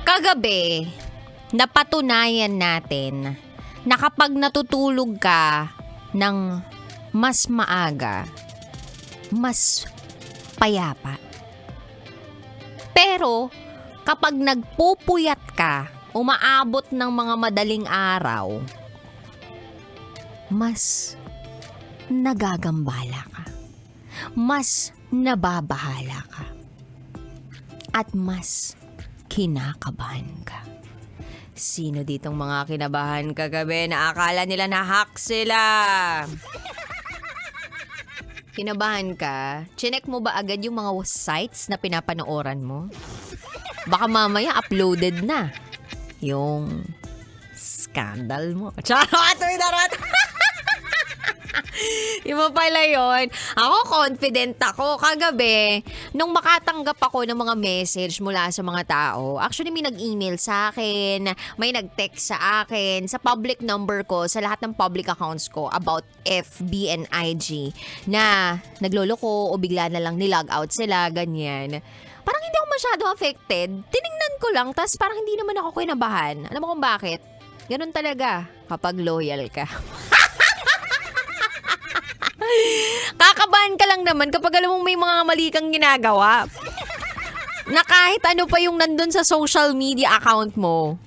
Kagabi, napatunayan natin na kapag natutulog ka ng mas maaga, mas payapa. Pero kapag nagpupuyat ka, umaabot ng mga madaling araw, mas nagagambala ka. Mas nababahala ka. At mas kinakabahan ka. Sino ditong mga kinabahan kagabi na akala nila na hack sila? Kinabahan ka? Chinek mo ba agad yung mga sites na pinapanooran mo? Baka mamaya uploaded na yung scandal mo. Charot! Iba pala yun. Ako, confident ako. Kagabi, nung makatanggap ako ng mga message mula sa mga tao, actually may nag-email sa akin, may nag-text sa akin, sa public number ko, sa lahat ng public accounts ko about FB and IG na nagloloko o bigla na lang nilog out sila, ganyan. Parang hindi ako masyado affected. Tiningnan ko lang, tas parang hindi naman ako kinabahan. Alam mo kung bakit? Ganun talaga kapag loyal ka. Kakabahan ka lang naman kapag alam mong may mga mali kang ginagawa. Na kahit ano pa yung nandun sa social media account mo,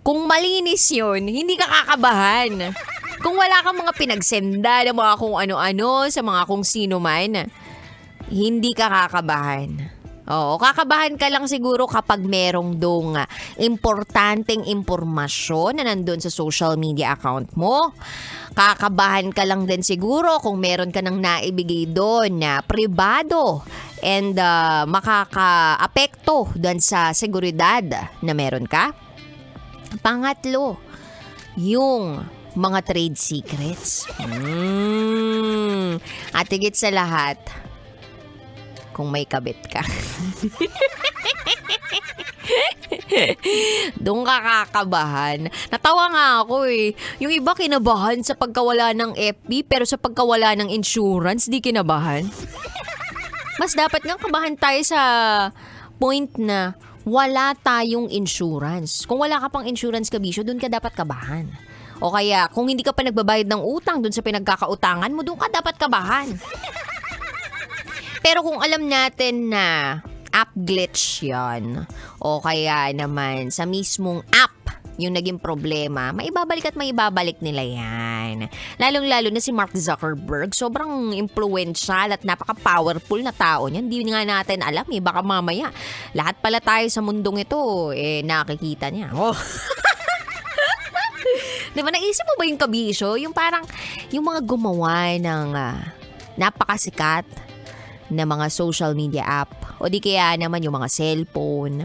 kung malinis yun, hindi ka kakabahan. Kung wala kang mga pinagsenda ng mga kung ano-ano sa mga kung sino man, hindi ka kakabahan. Oo, kakabahan ka lang siguro kapag merong dong importanteng impormasyon na nandun sa social media account mo. Kakabahan ka lang din siguro kung meron ka nang naibigay doon na pribado and makaka-apekto doon sa seguridad na meron ka. Pangatlo, yung mga trade secrets. At higit sa lahat, kung may kabit ka. Doon ka kakabahan. Natawa nga ako eh. Yung iba kinabahan sa pagkawala ng FB pero sa pagkawala ng insurance, di kinabahan. Mas dapat nga kabahan tayo sa point na wala tayong insurance. Kung wala ka pang insurance kabisyo, doon ka dapat kabahan. O kaya kung hindi ka pa nagbabayad ng utang doon sa pinagkakautangan mo, doon ka dapat kabahan. Pero kung alam natin na app glitch yan, o kaya naman sa mismong app yung naging problema, maibabalik at maibabalik nila yan. Lalong-lalo na si Mark Zuckerberg, sobrang influential at napaka-powerful na tao niyan. Hindi nga natin alam eh, baka mamaya lahat pala tayo sa mundong ito, nakikita niya. Oh. Diba, naisip mo ba yung kabisyo? Yung parang, yung mga gumawa ng napakasikat na mga social media app o di kaya naman yung mga cellphone,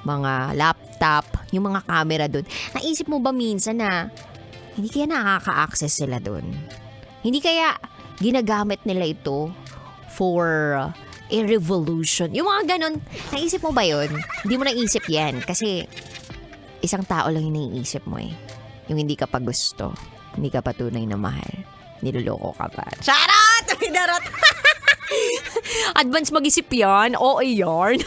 mga laptop, yung mga camera doon. Naisip mo ba minsan na hindi kaya nakaka-access sila doon? Hindi kaya ginagamit nila ito for a revolution? Yung mga ganon, naisip mo ba yun? Hindi mo naisip yan kasi isang tao lang yung naiisip mo eh. Yung hindi ka pa gusto, hindi ka pa tunay na mahal, niloloko ka pa. Charot! Darot! Advance mag-isip yan. Oo, yarn.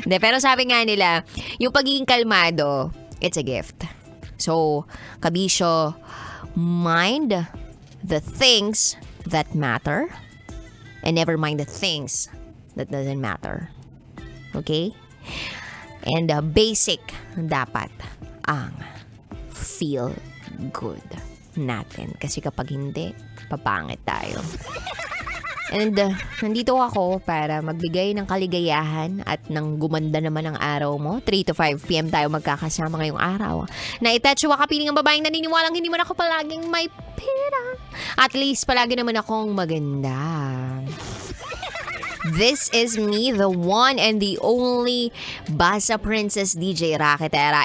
De, pero sabi nga nila, yung pagiging kalmado, it's a gift. So, kabisyo, mind the things that matter and never mind the things that doesn't matter. Okay? And basic dapat ang feel good natin. Kasi kapag hindi, papangit tayo. And nandito ako para magbigay ng kaligayahan at ng gumanda naman ang araw mo. 3 to 5 p.m. tayo magkakasama ngayong araw. Na itetsuwa kapiling ang babaeng naniniwalang hindi man ako palaging may pera. At least palagi naman akong maganda. This is me, the one and the only Basa Princess DJ Raketera.